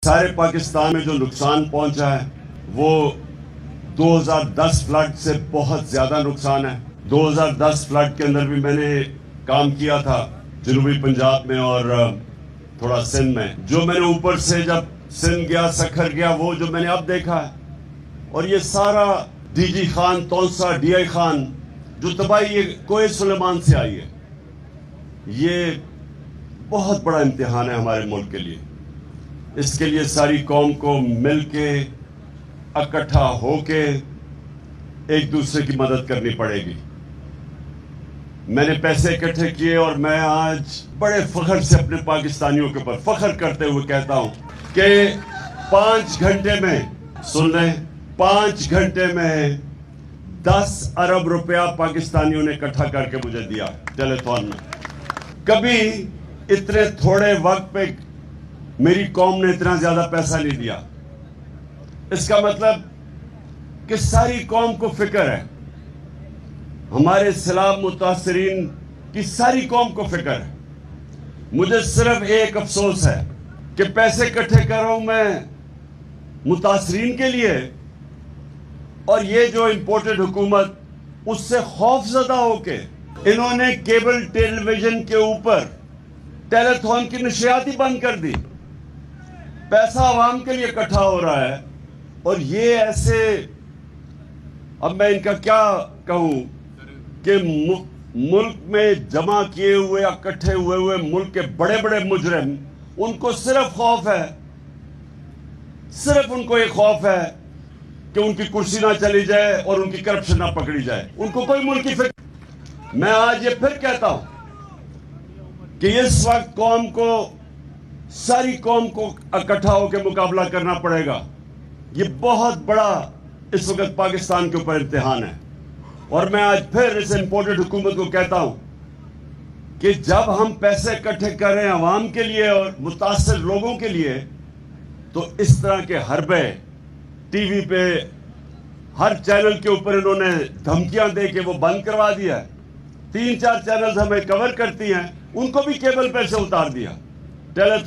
سارے پاکستان میں جو نقصان پہنچا ہے وہ 2010 فلڈ سے بہت زیادہ نقصان ہے. 2010 فلڈ کے اندر بھی میں نے کام کیا تھا جنوبی پنجاب میں اور تھوڑا سندھ میں. جو میں نے اوپر سے جب سندھ گیا سکھر گیا وہ جو میں نے اب دیکھا ہے، اور یہ سارا D G Khan Taunsa D I Khan جو تباہی یہ کوئے سلیمان سے آئی ہے، یہ بہت بڑا امتحان ہے ہمارے ملک کے لیے. اس کے لیے ساری قوم کو مل کے اکٹھا ہو کے ایک دوسرے کی مدد کرنی پڑے گی. میں نے پیسے اکٹھے کیے اور میں آج بڑے فخر سے اپنے پاکستانیوں کے اوپر فخر کرتے ہوئے کہتا ہوں کہ 5 گھنٹے میں، سن لیں، 5 گھنٹے میں 10 ارب روپیہ پاکستانیوں نے اکٹھا کر کے مجھے دیا ٹیلی تھون میں. کبھی اتنے تھوڑے وقت پہ میری قوم نے اتنا زیادہ پیسہ نہیں دیا. اس کا مطلب کہ ساری قوم کو فکر ہے، ہمارے سیلاب متاثرین کی ساری قوم کو فکر ہے. مجھے صرف ایک افسوس ہے کہ پیسے اکٹھے کر رہا ہوں میں متاثرین کے لیے، اور یہ جو امپورٹڈ حکومت اس سے خوف زدہ ہو کے انہوں نے کیبل ٹیلی ویژن کے اوپر ٹیلی تھون کی نشریات ہی بند کر دی. پیسہ عوام کے لیے اکٹھا ہو رہا ہے، اور یہ ایسے، اب میں ان کا کیا کہوں کہ ملک میں جمع کیے ہوئے اکٹھے ہوئے ملک کے بڑے بڑے مجرم، ان کو صرف خوف ہے، صرف ان کو ایک خوف ہے کہ ان کی کرسی نہ چلی جائے اور ان کی کرپشن نہ پکڑی جائے. ان کو کوئی ملک کی فکر. میں آج یہ پھر کہتا ہوں کہ اس وقت قوم کو، ساری قوم کو اکٹھا ہو کے مقابلہ کرنا پڑے گا. یہ بہت بڑا اس وقت پاکستان کے اوپر امتحان ہے. اور میں آج پھر اس امپورٹڈ حکومت کو کہتا ہوں کہ جب ہم پیسے اکٹھے کر رہے ہیں عوام کے لیے اور متاثر لوگوں کے لیے، تو اس طرح کے حربے ٹی وی پہ ہر چینل کے اوپر انہوں نے دھمکیاں دے کے وہ بند کروا دیا ہے. 3-4 چینلز ہمیں کور کرتی ہیں، ان کو بھی کیبل پہ سے اتار دیا.